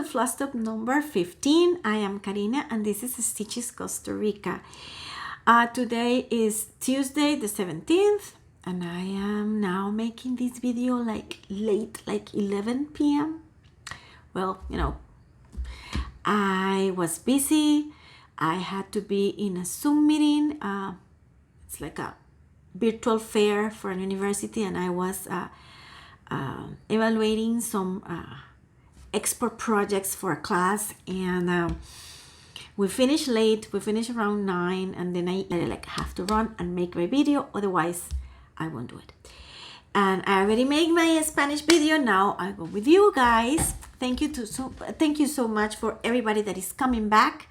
Flosstub number 15. I am Karinna and this is Stitches Costa Rica. Today is Tuesday the 17th and I am now making this video like late, like 11 p.m. Well, you know, I was busy. I had to be in a Zoom meeting. It's like a virtual fair for an university, and I was evaluating some export projects for a class, and we finished late. We finished around 9, and then I like have to run and make my video, otherwise I won't do it. And I already made my Spanish video. Now I go with you guys. Thank you so much for everybody that is coming back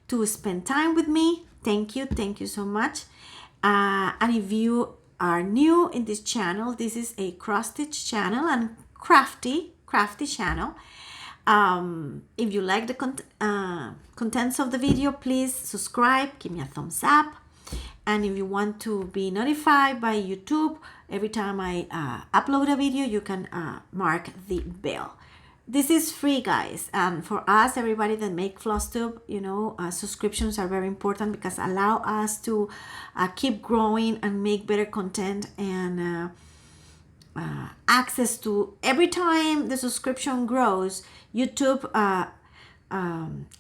to spend time with me. Thank you so much. And if you are new in this channel, this is a cross stitch channel and crafty channel. If you like the contents of the video, please subscribe, give me a thumbs up. And if you want to be notified by YouTube every time I upload a video, you can mark the bell. This is free, guys, and for us, everybody that make Flosstube, you know, subscriptions are very important because allow us to keep growing and make better content, and access to every time the subscription grows, YouTube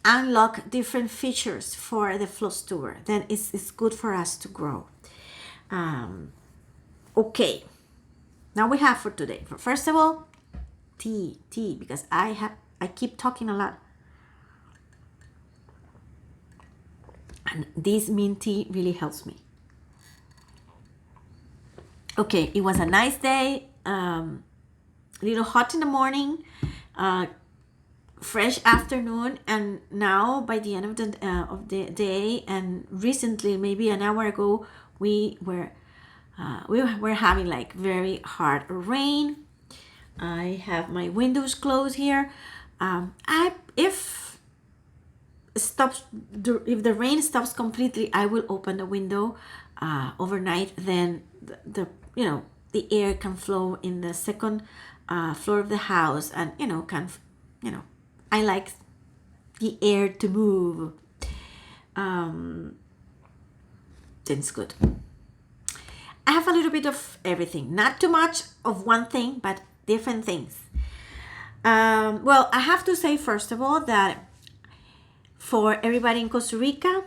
unlock different features for the Flosstuber. Then it's good for us to grow. Okay, now we have for today. First of all, tea, because I keep talking a lot, and this mint tea really helps me. Okay, it was a nice day, a little hot in the morning, fresh afternoon, and now by the end of the day, and recently, maybe an hour ago, we were having like very hard rain. I have my windows closed here. If the rain stops completely, I will open the window overnight. Then the air can flow in the second floor of the house, and I like the air to move. That's good. I have a little bit of everything, not too much of one thing, but different things. Well, I have to say first of all that for everybody in Costa Rica,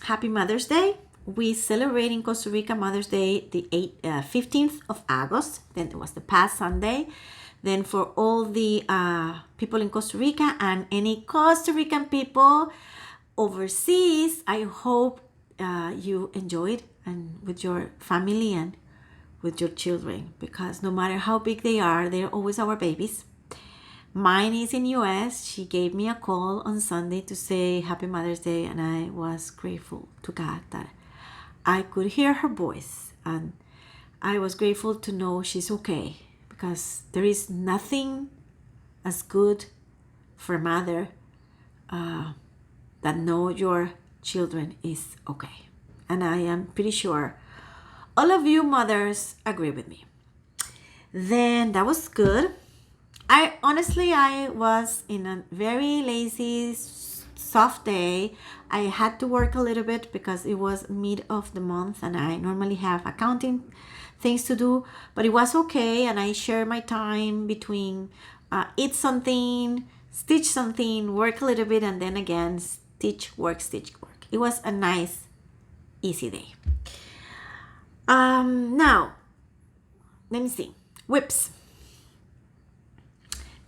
happy Mother's Day. We celebrate in Costa Rica Mother's Day the 15th of August. Then it was the past Sunday. Then for all the people in Costa Rica and any Costa Rican people overseas, I hope you enjoyed and with your family and with your children, because no matter how big they are, they're always our babies. Mine is in US. She gave me a call on Sunday to say Happy Mother's Day, and I was grateful to God that I could hear her voice, and I was grateful to know she's okay, because there is nothing as good for a mother that know your children is okay. And I am pretty sure all of you mothers agree with me. Then that was good. I was in a very lazy, soft day. I had to work a little bit because it was mid of the month and I normally have accounting things to do, but it was okay. And I share my time between eat something, stitch something, work a little bit, and then again, stitch, work. It was a nice, easy day. Now, let me see. Whips.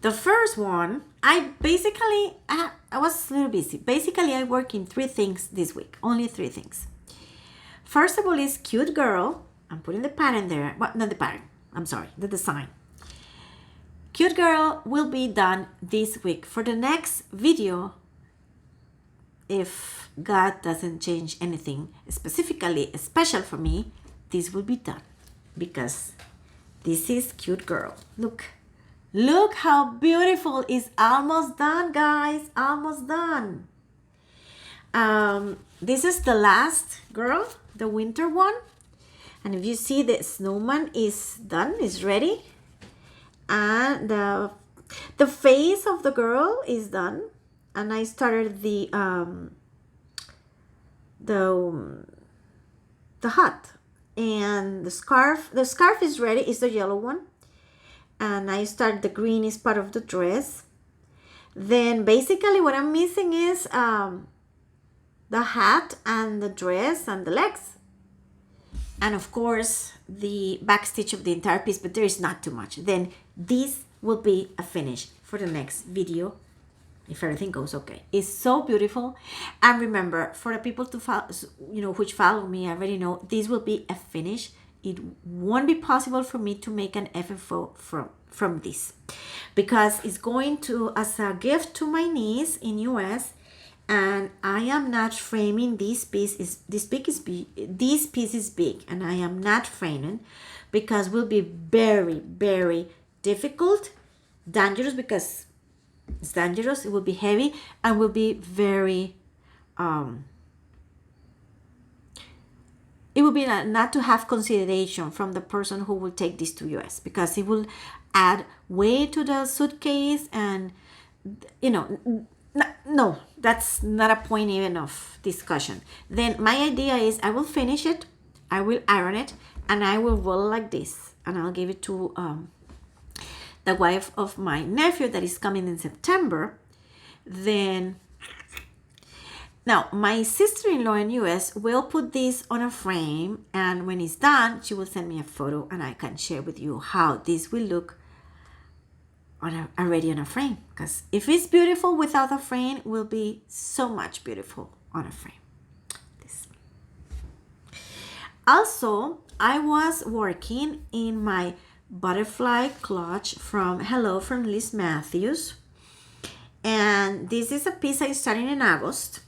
The first one, I was a little busy. Basically, I work in 3 things this week. Only 3 things. First of all is Cute Girl. I'm putting the pattern there. But not the pattern. I'm sorry. The design. Cute Girl will be done this week. For the next video, if God doesn't change anything specifically special for me, this will be done, because this is Cute Girl. Look how beautiful. It's almost done, guys. Almost done. This is the last girl, the winter one. And if you see, the snowman is done, is ready. And the The face of the girl is done, and I started the hat and the scarf. The scarf is ready. It's the yellow one, and I started the green is part of the dress. Then basically what I'm missing is the hat and the dress and the legs, and of course the back stitch of the entire piece, but there is not too much. Then this will be a finish for the next video if everything goes okay. It's so beautiful. And remember, for the people to follow, which follow me, I already know this will be a finish. It won't be possible for me to make an FFO from this, because it's going to as a gift to my niece in US, and I am not framing this piece. This piece is big, and I am not framing because will be very, very difficult, dangerous, because it's dangerous. It will be heavy and will be very it will be not to have consideration from the person who will take this to US, because it will add weight to the suitcase, and no, that's not a point even of discussion. Then my idea is I will finish it, I will iron it, and I will roll like this, and I'll give it to the wife of my nephew that is coming in September. Then now my sister-in-law in US will put this on a frame, and when it's done she will send me a photo and I can share with you how this will look already on a frame, because if it's beautiful without a frame, it will be so much beautiful on a frame. This. Also, I was working in my butterfly clutch from Liz Mathews, and this is a piece I started in August.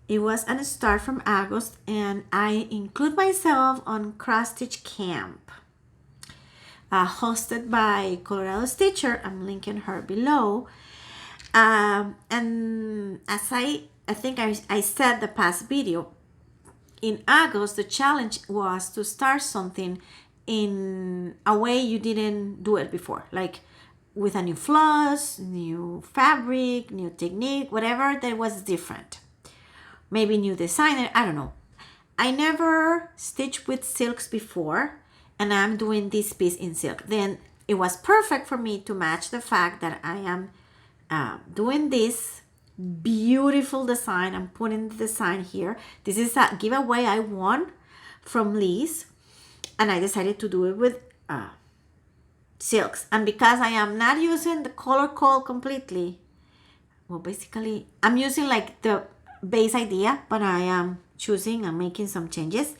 It was a start from August, and I include myself on cross stitch camp, hosted by Colorado Stitcher. I'm linking her below. And as I think I said the past video, in August the challenge was to start something in a way you didn't do it before, like with a new floss, new fabric, new technique, whatever that was different. Maybe new designer, I don't know. I never stitched with silks before, and I'm doing this piece in silk. Then it was perfect for me to match the fact that I am doing this beautiful design. I'm putting the design here. This is a giveaway I won from Liz, and I decided to do it with silks. And because I am not using the color code completely, well, basically I'm using like the base idea, but I am choosing and making some changes.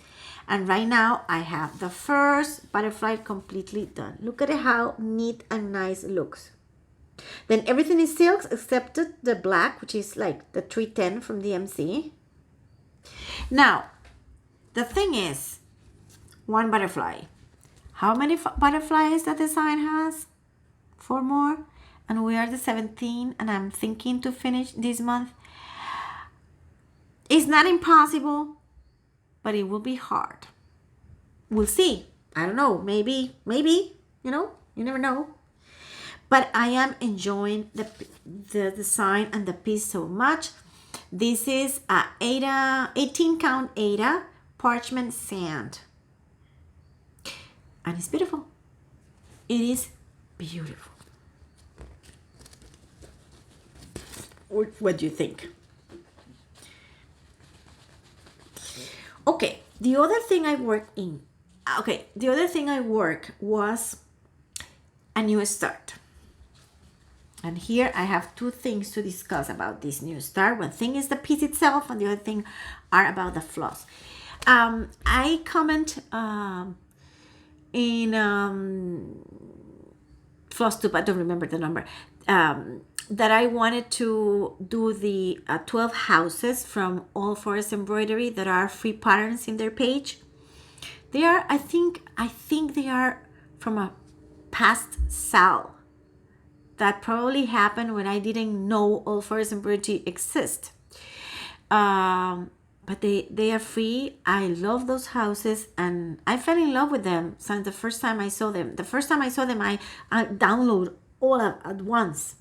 And right now I have the first butterfly completely done. Look at it, how neat and nice it looks. Then everything is silks except the black, which is like the 310 from DMC. Now the thing is, one butterfly. How many butterflies that design has? 4 more, and we are the 17, and I'm thinking to finish this month. It's not impossible, but it will be hard. We'll see. I don't know. Maybe, you never know. But I am enjoying the design and the piece so much. This is a 18 count Aida parchment sand. And it's beautiful. It is beautiful. What do you think? Okay, the other thing I worked was a new start. And here I have 2 things to discuss about this new start. One thing is the piece itself, and the other thing are about the floss. I comment in Flosstubers, I don't remember the number, that I wanted to do the 12 houses from All Forest Embroidery that are free patterns in their page. They are, I think they are from a past sale that probably happened when I didn't know All Forest Embroidery exist. But they are free. I love those houses, and I fell in love with them since the first time I saw them. The first time I saw them, I downloaded all at once.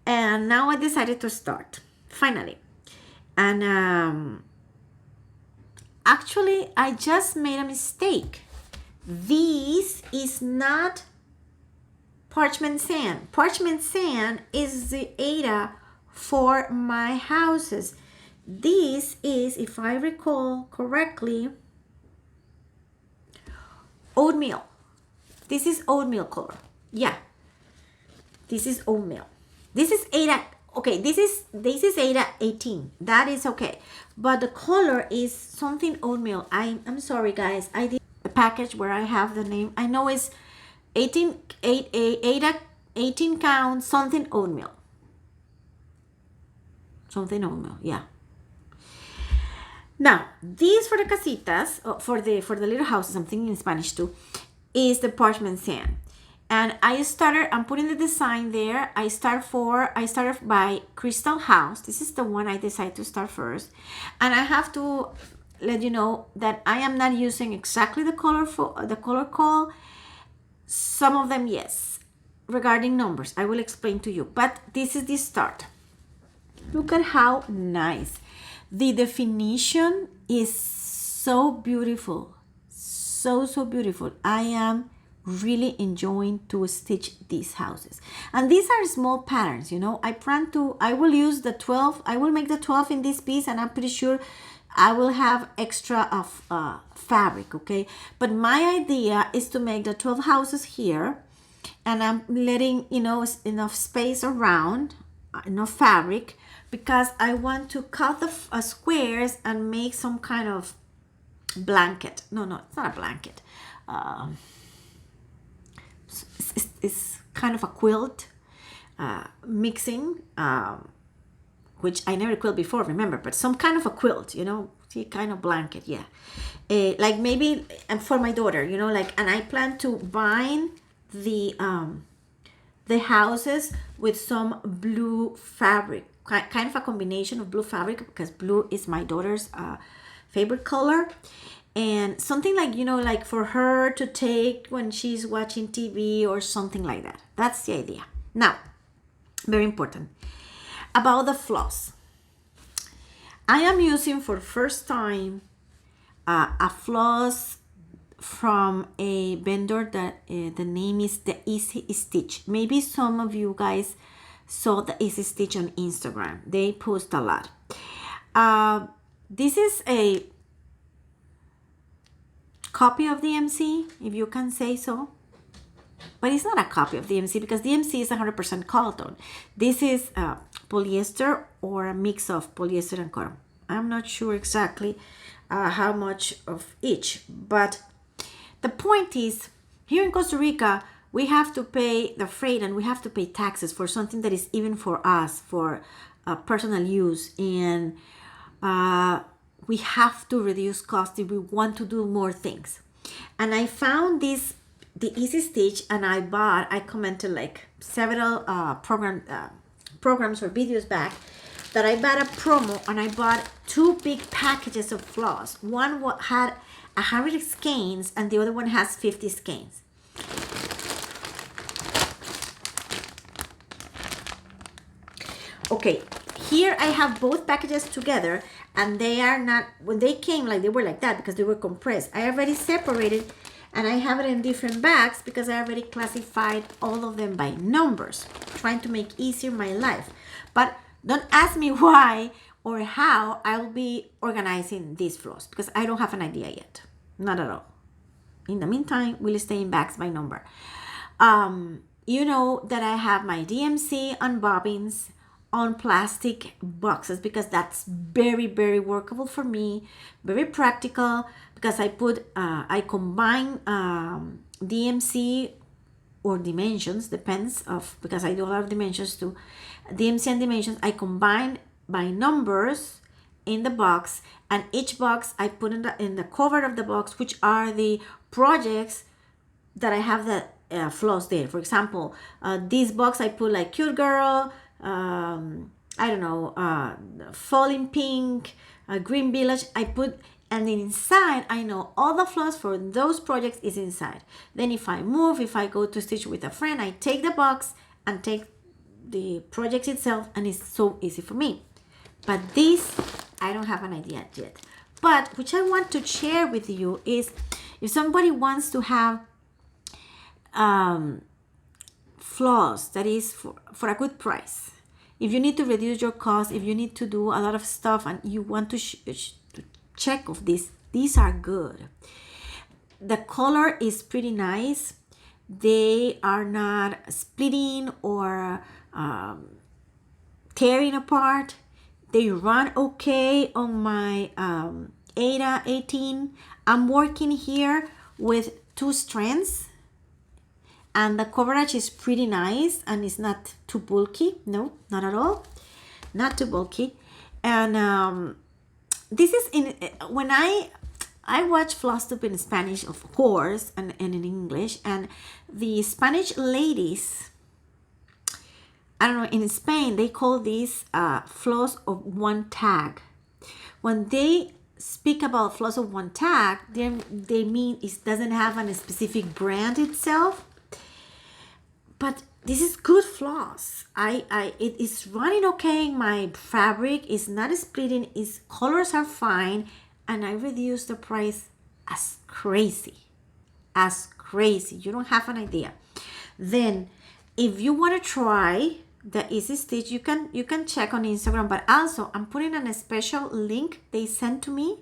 And now I decided to start, finally. And actually, I just made a mistake. This is not parchment sand. Parchment sand is the Ada for my houses. This is, if I recall correctly, oatmeal. This is oatmeal color. Yeah, this is oatmeal. This is Ada. Okay, this is Ada 18. That is okay, but the color is something oatmeal. I'm sorry, guys. I did a package where I have the name. I know it's 18 count something oatmeal. Something oatmeal. Yeah. Now, these for the casitas, for the little houses, I'm thinking in Spanish too, is the parchment sand. And I'm putting the design there. I started by Crystal House. This is the one I decided to start first. And I have to let you know that I am not using exactly the color call. Some of them, yes. Regarding numbers, I will explain to you. But this is the start. Look at how nice. The definition is so beautiful. So beautiful. I am really enjoying to stitch these houses. And these are small patterns, you know. I will use the 12. I will make the 12 in this piece, and I'm pretty sure I will have extra of fabric, okay? But my idea is to make the 12 houses here, and I'm letting, you know, enough space around, enough fabric, because I want to cut the squares and make some kind of blanket. No, it's not a blanket. It's kind of a quilt mixing, which I never quilt before, remember, but some kind of a quilt, you know, see, kind of blanket, yeah. Like maybe, and for my daughter, you know, like, and I plan to bind the houses with some blue fabric, kind of a combination of blue fabric, because blue is my daughter's favorite color. And something like, you know, like for her to take when she's watching TV or something like that. That's the idea. Now, very important, about the floss. I am using for the first time a floss from a vendor that the name is the Easy Stitch. Maybe some of you guys saw the Easy Stitch on Instagram. They post a lot. This is a copy of DMC, if you can say so, but it's not a copy of DMC because DMC is 100% cotton. This is polyester or a mix of polyester and cotton. I'm not sure exactly how much of each, but the point is, here in Costa Rica, we have to pay the freight and we have to pay taxes for something that is even for us, for personal use, and we have to reduce cost if we want to do more things. And I found the Easy Stitch, and I commented like several programs or videos back that I bought a promo, and I bought 2 big packages of floss. One had 100 skeins and the other one has 50 skeins. Okay, here I have both packages together, and they are not, when they came, like they were like that because they were compressed. I already separated, and I have it in different bags because I already classified all of them by numbers, trying to make easier my life. But don't ask me why or how I will be organizing these floss, because I don't have an idea yet. Not at all. In the meantime, we'll stay in bags by number. You know that I have my DMC on bobbins, on plastic boxes, because that's very, very workable for me, very practical, because I combine DMC or dimensions, depends of, because I do a lot of dimensions too. DMC and dimensions, I combine by numbers in the box, and each box I put in the cover of the box, which are the projects that I have the floss there. For example, this box I put like cute girl, I don't know, falling pink, green village. I put And then inside, I know all the floss for those projects is inside. Then if I move, if I go to stitch with a friend, I take the box and take the project itself, and it's so easy for me. But this, I don't have an idea yet. But which I want to share with you is if somebody wants to have floss that is for a good price. If you need to reduce your cost, if you need to do a lot of stuff and you want to check of this, these are good. The color is pretty nice. They are not splitting or tearing apart. They run okay on my Ada 18. I'm working here with 2 strands, and the coverage is pretty nice and it's not too bulky. No, not at all. Not too bulky. And this is when I watch Flosstube in Spanish, of course, and in English, and the Spanish ladies, I don't know, in Spain, they call these floss of one tag. When they speak about floss of one tag, they mean it doesn't have a specific brand itself. But this is good floss. It is running okay in my fabric. It's not splitting. Its colors are fine. And I reduced the price as crazy. As crazy. You don't have an idea. Then, if you want to try the Easy Stitch, you can check on Instagram. But also, I'm putting in a special link they sent to me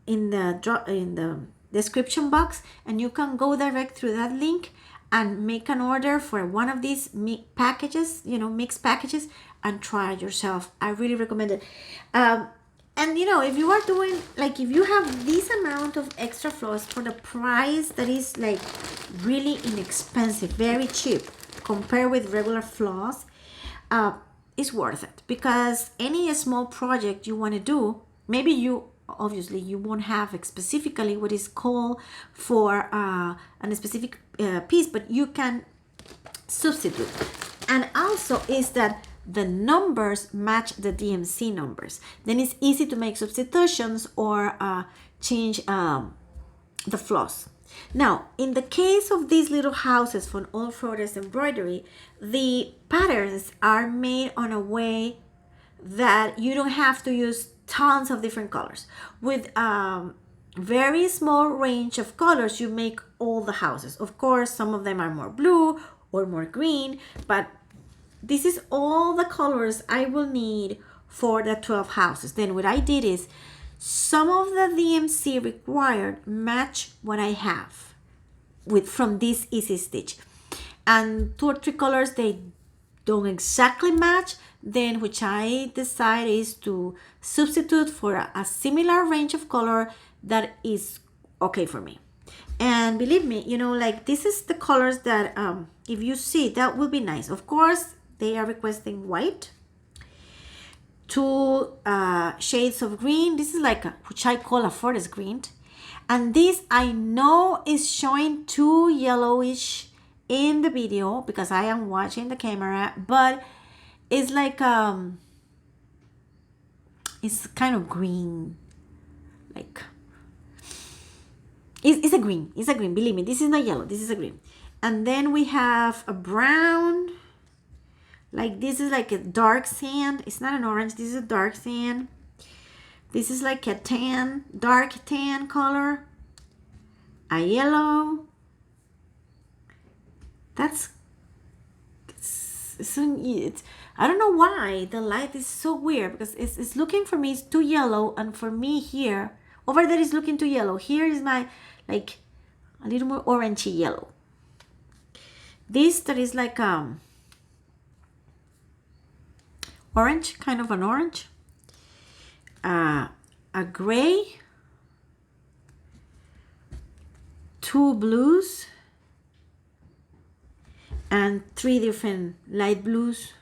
in the description box. And you can go direct through that link and make an order for one of these mixed packages, and try it yourself. I really recommend it. And if you are doing, like, if you have this amount of extra floss for the price that is like really inexpensive, very cheap, compared with regular floss, it's worth it. Because any small project you want to do, maybe obviously you won't have specifically what is called for a specific piece, but you can substitute. And also is that the numbers match the DMC numbers. Then it's easy to make substitutions or change the floss. Now, in the case of these little houses from All Flores Embroidery, the patterns are made on a way that you don't have to use tons of different colors. With very small range of colors, you make all the houses. Of course, some of them are more blue or more green, but this is all the colors I will need for the 12 houses. Then what I did is some of the DMC required match what I have from this Easy Stitch, and 2 or 3 colors they don't exactly match. Then which I decide is to substitute for a similar range of color that is okay for me. And believe me, like, this is the colors that if you see, that will be nice. Of course, they are requesting white, 2 shades of green. This is like which I call a forest green, and this I know is showing too yellowish in the video because I am watching the camera, but it's like it's kind of green, like it's a green. It's a green. Believe me, this is not yellow. This is a green. And then we have a brown. Like, this is like a dark sand. It's not an orange. This is a dark sand. This is like a tan, dark tan color. A yellow. It's I don't know why the light is so weird, because it's looking for me, it's too yellow, and for me here, over there is looking too yellow. Here is my, like, a little more orangey yellow. This that is like orange, kind of an orange, a gray, 2 blues, and 3 different light blues.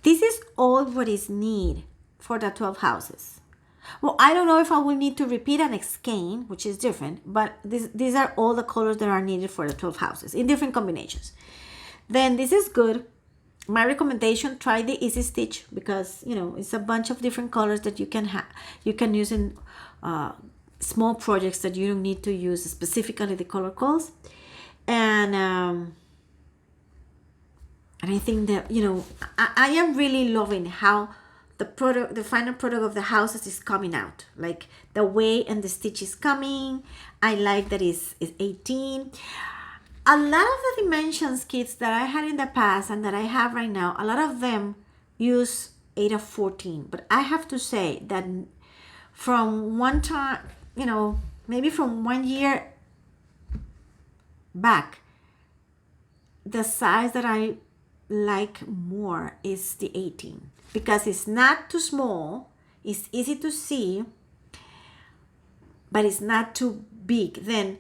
This is all what is needed for the 12 houses. Well, I don't know if I will need to repeat an skein, which is different, but these are all the colors that are needed for the 12 houses in different combinations. Then this is good. my recommendation, try the Easy Stitch, because you know it's a bunch of different colors that you can have, you can use in small projects that you don't need to use specifically the color codes. And I think that, you know, I am really loving how the product, the final product of the houses is coming out, like the way and the stitch is coming. I like that it's 18. A lot of the dimensions kits that I had in the past and that I have right now, a lot of them use 8 of 14. But I have to say that from one time, you know, maybe from 1 year back, the size that I like more is the 18, because it's not too small, it's easy to see, but it's not too big. Then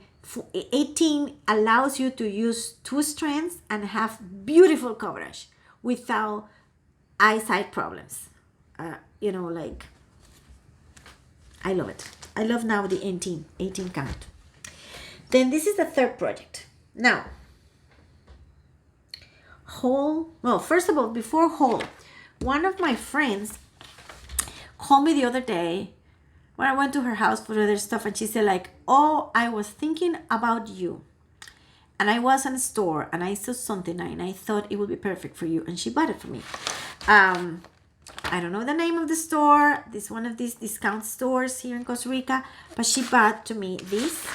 18 allows you to use 2 strands and have beautiful coverage without eyesight problems. You know, like, I love it. I love now the 18 count. Then this is the third project. Now, Whole, well, first of all, before Whole, one of my friends called me the other day when I went to her house for other stuff, and she said like, oh, I was thinking about you, and I was in a store and I saw something and I thought it would be perfect for you, and she bought it for me. I don't know the name of the store. This one of these discount stores here in Costa Rica, but she bought to me this.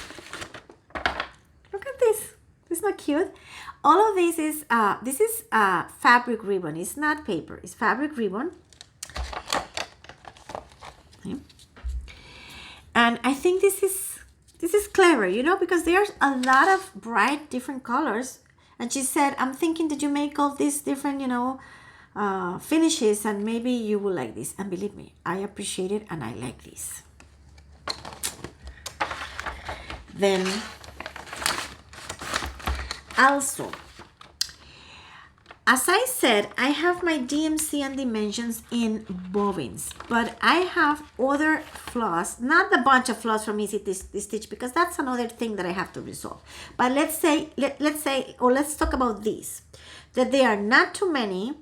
Look at this. Isn't that cute? All of this is fabric ribbon. It's not paper. It's fabric ribbon. Okay. And I think this is clever, you know, because there's a lot of bright different colors. And she said, I'm thinking that you make all these different, you know, finishes, and maybe you will like this. And believe me, I appreciate it and I like this. Then also, as I said, I have my DMC and dimensions in bobbins, but I have other floss, not the bunch of floss from Easy Stitch, because that's another thing that I have to resolve. But let's talk about these, that they are not too many.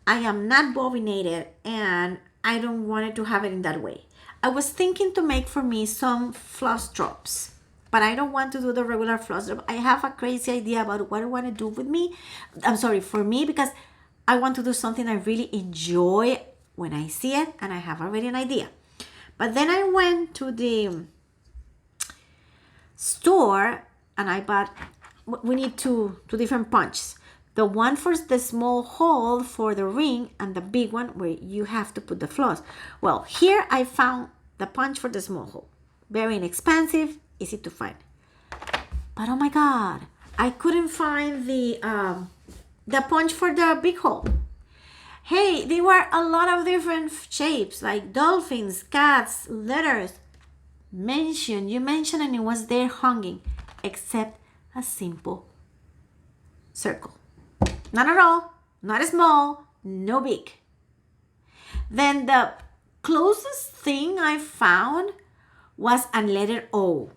I am not bobbinated and I don't want to have it in that way. I was thinking to make for me some floss drops, but I don't want to do the regular floss drop. I have a crazy idea about what I want to do with me. For me, because I want to do something I really enjoy when I see it, and I have already an idea. But then I went to the store and I bought, we need two different punches. The one for the small hole for the ring, and the big one where you have to put the floss. Well, here I found the punch for the small hole. Very inexpensive, easy to find. But oh my God, I couldn't find the punch for the big hole. Hey, there were a lot of different shapes, like dolphins, cats, letters. You mentioned, and it was there hanging, except a simple circle. Not at all, not small, no big. Then the closest thing I found was a letter O.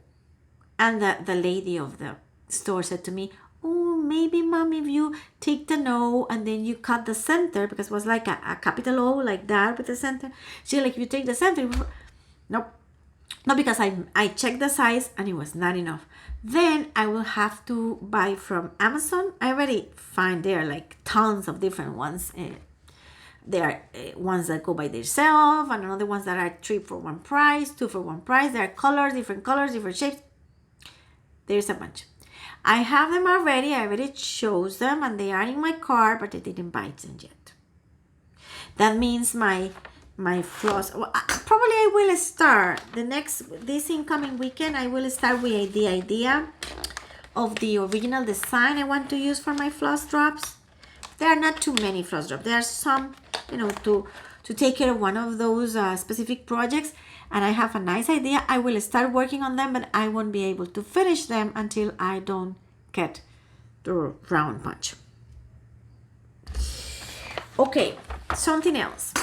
And the lady of the store said to me, oh, maybe mom, if you take the O and then you cut the center, because it was like a capital O, like that with the center. She like, if you take the center, nope. No, because I checked the size and it was not enough. Then I will have to buy from Amazon. I already find there like tons of different ones. There are ones that go by themselves, and other ones that are 3 for 1 price, 2 for 1 price. There are colors, different shapes. There's a bunch. I have them already. I already chose them, and they are in my cart, but I didn't buy them yet. That means my floss. Well, probably I will start this incoming weekend. I will start with the idea of the original design I want to use for my floss drops. There are not too many floss drops. There are some, you know, to take care of one of those specific projects. And I have a nice idea. I will start working on them, but I won't be able to finish them until I don't get the round punch. Okay, something else.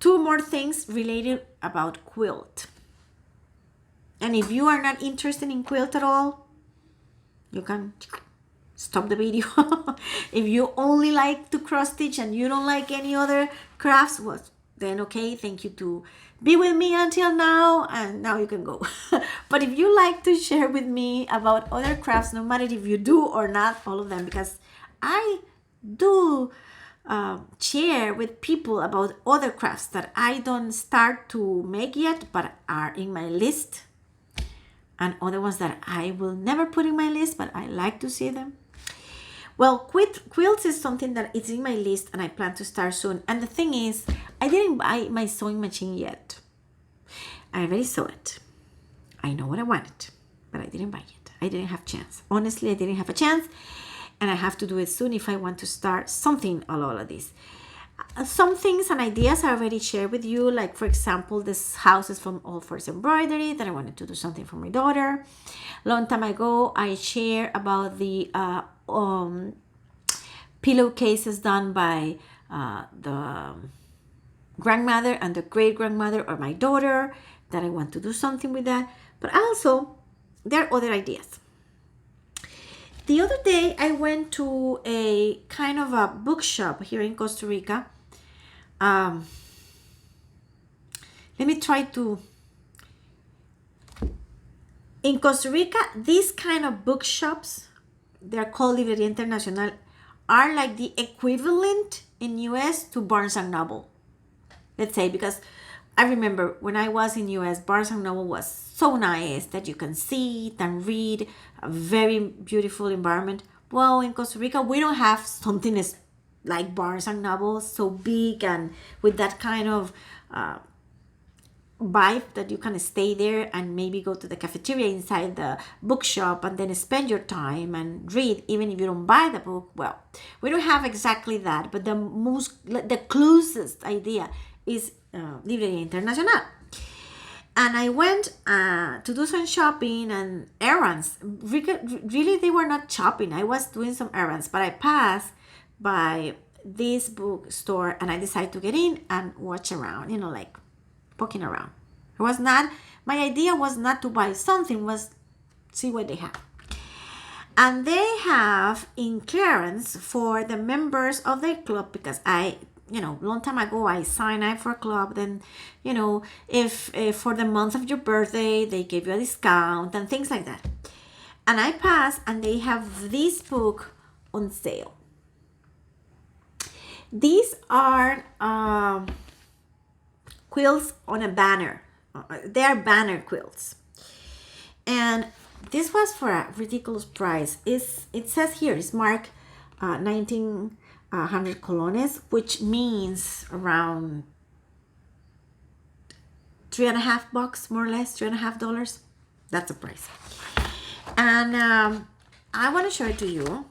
2 more things related about quilt. And if you are not interested in quilt at all, you can stop the video. If you only like to cross stitch and you don't like any other crafts, well, then okay, thank you to be with me until now, and now you can go. But if you like to share with me about other crafts, no matter if you do or not, all of them, because I do share with people about other crafts that I don't start to make yet, but are in my list, and other ones that I will never put in my list, but I like to see them. Well, quilts is something that is in my list and I plan to start soon. And the thing is, I didn't buy my sewing machine yet. I already saw it. I know what I wanted, but I didn't buy it. I didn't have a chance. Honestly, I didn't have a chance, and I have to do it soon if I want to start something on all of this. Some things and ideas I already shared with you, like for example, this house is from All Force Embroidery, that I wanted to do something for my daughter. Long time ago, I shared about the pillowcases done by the grandmother and the great grandmother or my daughter, that I want to do something with that. But also, there are other ideas. The other day, I went to a kind of a bookshop here in Costa Rica. Let me try to... In Costa Rica, these kind of bookshops, they're called Librería Internacional, are like the equivalent in US to Barnes and Noble. Let's say, because I remember when I was in US, Barnes and Noble was so nice that you can sit and read, a very beautiful environment. Well, in Costa Rica, we don't have something as like Barnes and Noble, so big and with that kind of vibe that you can stay there and maybe go to the cafeteria inside the bookshop and then spend your time and read, even if you don't buy the book. Well, we don't have exactly that, but the closest idea is Librería Internacional. And I went to do some shopping and errands. Really, they were not shopping. I was doing some errands, but I passed by this bookstore and I decided to get in and watch around, like poking around. My idea was not to buy something, was see what they have. And they have in clearance for the members of their club, because long time ago I signed up for a club. Then, if for the month of your birthday, they gave you a discount and things like that. And I passed and they have this book on sale. These are quilts on a banner. They are banner quilts. And this was for a ridiculous price. It says here, it's marked 1900 colones, which means around $3.50, more or less, $3.50. That's the price. And I want to show it to you.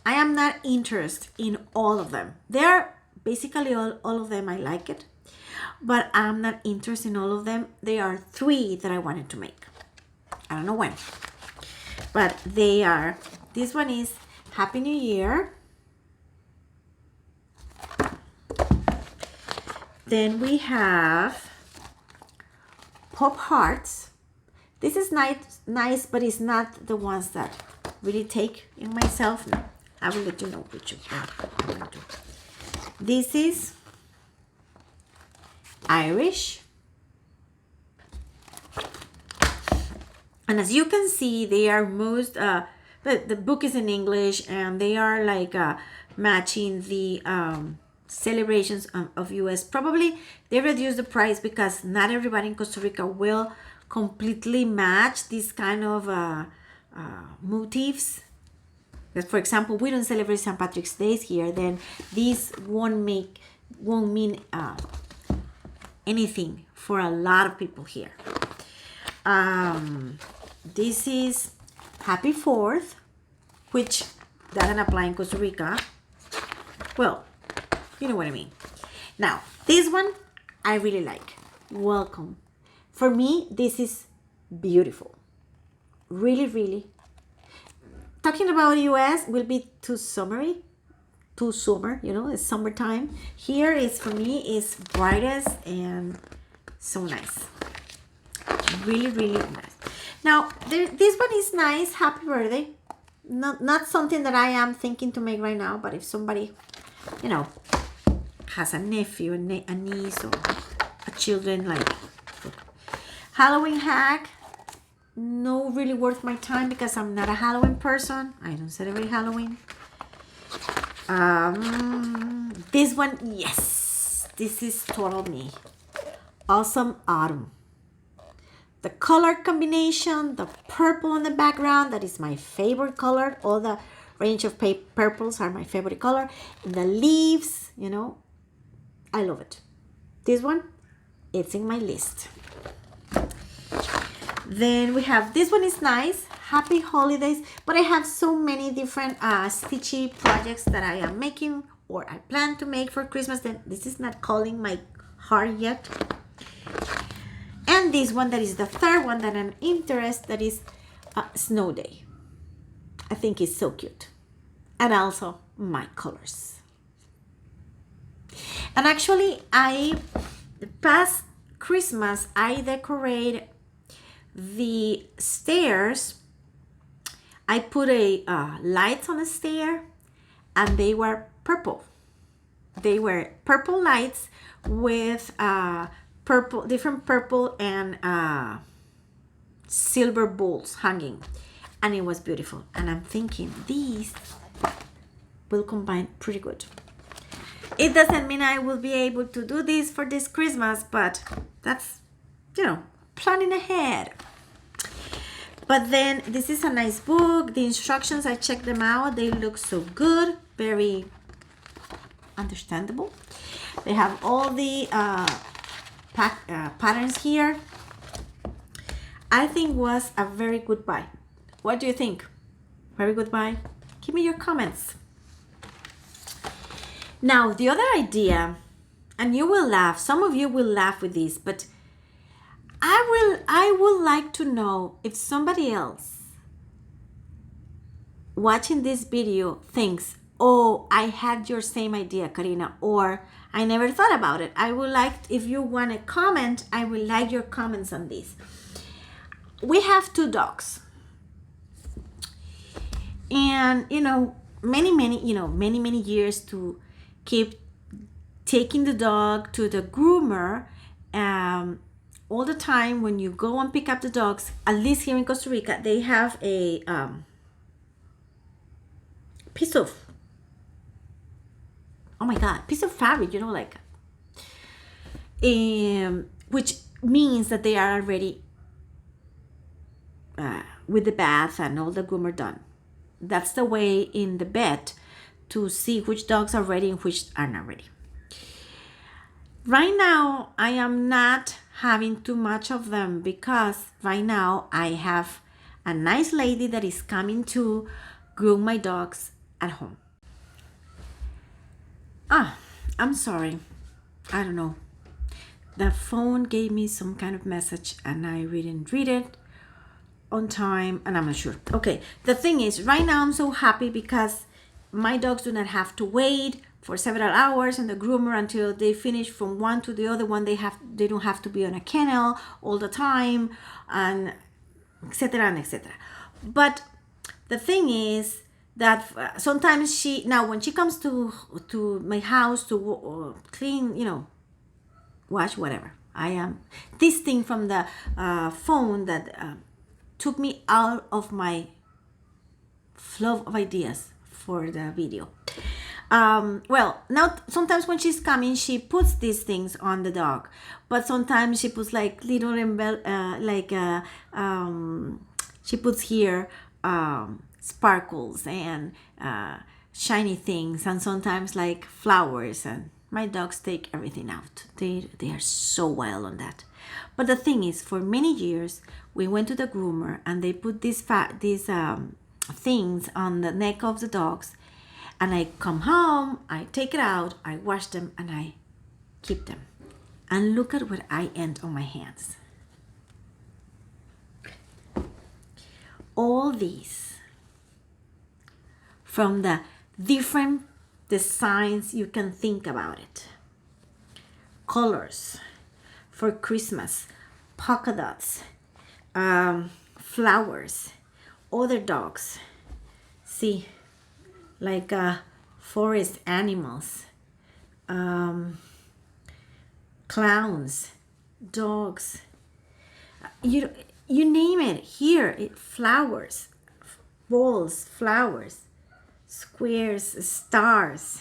I am not interested in all of them. They're basically all of them. I like it, but I'm not interested in all of them. There are 3 that I wanted to make. I don't know when, but they are. This one is Happy New Year. Then we have Pop Hearts. This is nice, but it's not the ones that really take in myself. No, I will let you know which one I want to do. This is Irish. And as you can see, they are most, but the book is in English, and they are like matching the celebrations of US. Probably they reduced the price because not everybody in Costa Rica will completely match these kind of motifs. Because, for example, we don't celebrate St. Patrick's Day here, then this won't mean anything for a lot of people here. This is Happy 4th, which doesn't apply in Costa Rica. Well, you know what I mean. Now, this one I really like. Welcome. For me, this is beautiful. Really, really. Talking about US will be too summery. Too summer, it's summertime. Here is, for me, is brightest and so nice. Really, really nice. Now, this one is nice. Happy birthday. Not something that I am thinking to make right now, but if somebody, you know, has a nephew, a niece, or a children, like Halloween hack, no really worth my time because I'm not a Halloween person. I don't celebrate Halloween. This one, yes, this is total me. Awesome Autumn. The color combination, the purple on the background, that is my favorite color. All the range of purples are my favorite color. And the leaves, you know, I love it. This one, it's in my list. Then we have, this one is nice, Happy Holidays, but I have so many different stitchy projects that I am making or I plan to make for Christmas that this is not calling my heart yet. And this one, that is the third one that I'm interested, that is Snow Day. I think it's so cute. And also my colors. And actually, the past Christmas, I decorated the stairs. I put a lights on the stair, and they were purple. They were purple lights with different purple and silver balls hanging, and it was beautiful. And I'm thinking these will combine pretty good. It doesn't mean I will be able to do this for this Christmas, but that's, you know, planning ahead. But then this is a nice book. The instructions, I checked them out. They look so good, very understandable. They have all the patterns here. I think was a very good buy. What do you think? Very good buy? Give me your comments. Now, the other idea, and you will laugh, some of you will laugh with this, but I would like to know if somebody else watching this video thinks, oh, I had your same idea, Karinna, or I never thought about it. I would like, if you want to comment, I would like your comments on this. We have 2 dogs. And, you know, many years to keep taking the dog to the groomer. All the time when you go and pick up the dogs, at least here in Costa Rica, they have a piece of, oh my God, piece of fabric, you know, like, which means that they are already with the bath and all the groomer done. That's the way in the vet to see which dogs are ready and which are not ready. Right now, I am not having too much of them because right now I have a nice lady that is coming to groom my dogs at home. I'm sorry. I don't know. The phone gave me some kind of message and I didn't read it on time and I'm not sure. Okay, the thing is, right now I'm so happy because my dogs do not have to wait for several hours in the groomer until they finish from one to the other one. They don't have to be on a kennel all the time, and etc. and etc. But the thing is that sometimes when she comes to my house to clean, you know, wash, whatever, I am this thing from the phone that took me out of my flow of ideas for the video. Well, now sometimes when she's coming, she puts these things on the dog, but sometimes she puts like little she puts here sparkles and shiny things, and sometimes like flowers, and my dogs take everything out. They are so wild on that. But the thing is, for many years we went to the groomer and they put these things on the neck of the dogs. And I come home, I take it out, I wash them, and I keep them. And look at what I end on my hands. All these from the different designs you can think about it. Colors for Christmas, polka dots, flowers, other dogs, see, like forest animals, clowns, dogs, you name it. Here, flowers, balls, flowers, squares, stars,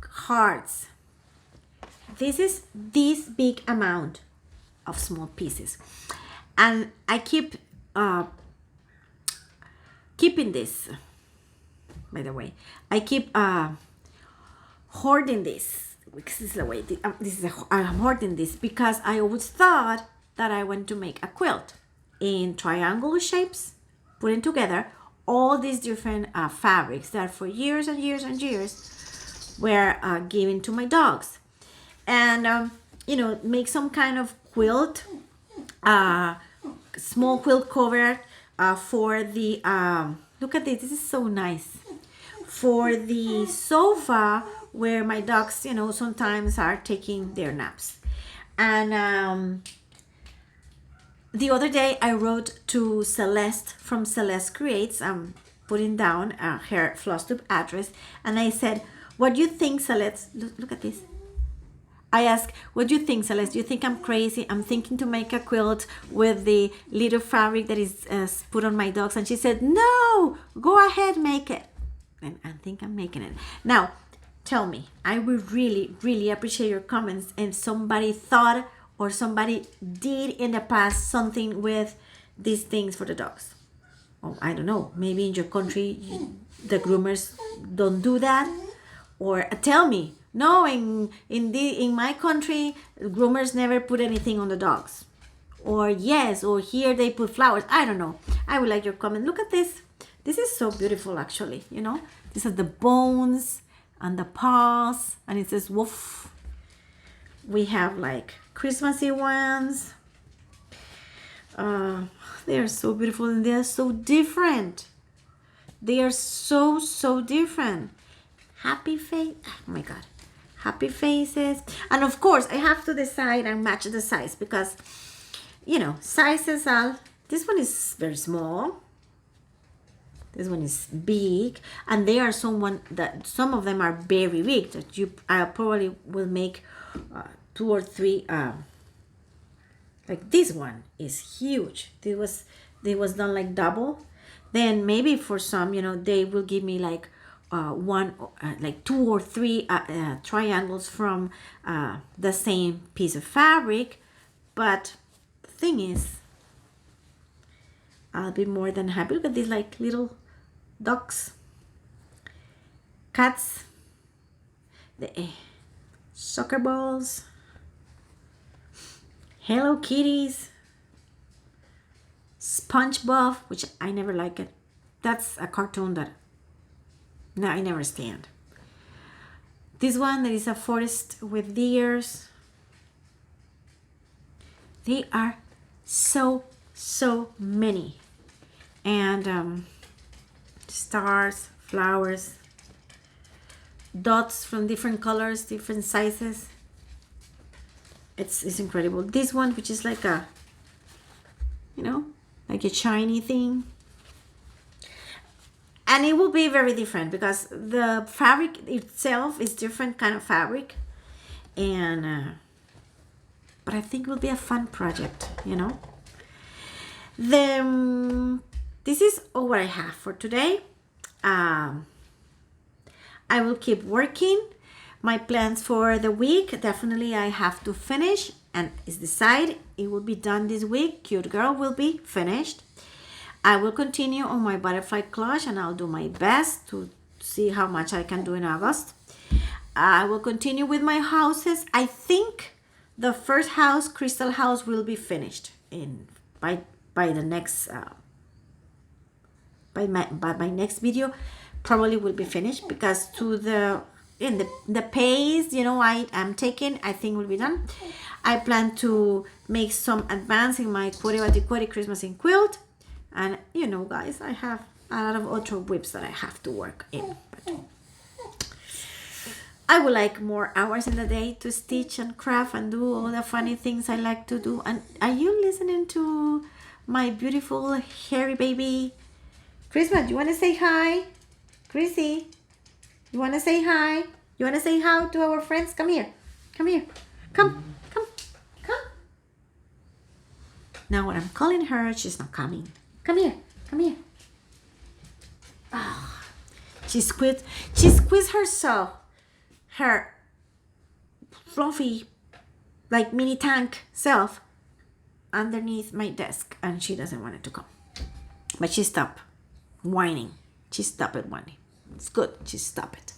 hearts. This is this big amount of small pieces, and I keep keeping this. By the way, I keep hoarding this. This is the way. I'm hoarding this because I always thought that I want to make a quilt in triangular shapes, putting together all these different fabrics that for years and years and years were given to my dogs, and make some kind of quilt, small quilt cover for the look at this. This is so nice for the sofa where my dogs sometimes are taking their naps. And the other day I wrote to Celeste from Celeste Creates. I'm putting down her Flosstube address, and I said, what do you think, Celeste? Look at this. I asked, what do you think, Celeste? Do you think I'm crazy? I'm thinking to make a quilt with the little fabric that is put on my dogs. And she said, no, go ahead, make it. And I think I'm making it. Now, tell me, I would really, really appreciate your comments if somebody thought or somebody did in the past something with these things for the dogs. Oh, I don't know. Maybe in your country, the groomers don't do that. Or tell me, no, in my country, groomers never put anything on the dogs. Or yes, or here they put flowers. I don't know. I would like your comment. Look at this. This is so beautiful, actually. These are the bones and the paws, and it says woof. We have like Christmassy ones. They are so beautiful, and they are so different. They are so, so different. Happy face. Oh my God. Happy faces. And of course, I have to decide and match the size because, sizes are, this one is very small. This one is big. And they are some of them are very big that I probably will make 2 or 3. Like this one is huge. They was done like double. Then maybe for some, they will give me like like 2 or 3 triangles from the same piece of fabric. But the thing is, I'll be more than happy. Look at these like little ducks, cats, the soccer balls, Hello Kitties, SpongeBob, which I never like it. That's a cartoon that I never stand. This one, there is a forest with deers. They are so many. And stars, flowers, dots from different colors, different sizes. It's incredible. This one, which is like a, like a shiny thing. And it will be very different because the fabric itself is different kind of fabric. And, but I think it will be a fun project, This is all what I have for today. I will keep working. My plans for the week, definitely I have to finish, and it's decided it will be done this week. Cute Girl will be finished. I will continue on my butterfly cloche, and I'll do my best to see how much I can do in August. I will continue with my houses. I think the first house, Crystal House, will be finished by the next by my next video. Probably will be finished because the pace I am taking, I think will be done. I plan to make some advance in my Query Christmas in quilt. And guys, I have a lot of other whips that I have to work in. But I would like more hours in the day to stitch and craft and do all the funny things I like to do. And are you listening to my beautiful hairy baby Christmas, you want to say hi? Chrissy, you want to say hi? You want to say hi to our friends? Come here. Come here. Come. Now when I'm calling her, she's not coming. Come here. Come here. Oh, she squeezed herself, her fluffy, like mini tank self underneath my desk, and she doesn't want it to come. But she stopped whining. She stopped whining. It's good. She stopped it.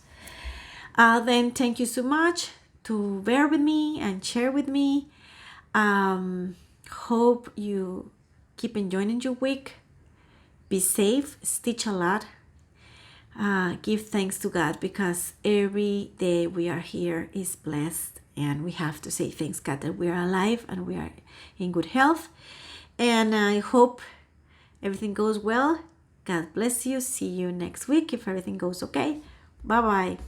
Then thank you so much to bear with me and share with me. Hope you keep enjoying your week. Be safe. Stitch a lot. Give thanks to God, because every day we are here is blessed, and we have to say thanks God that we are alive and we are in good health. And I hope everything goes well. God bless you. See you next week if everything goes okay. Bye bye.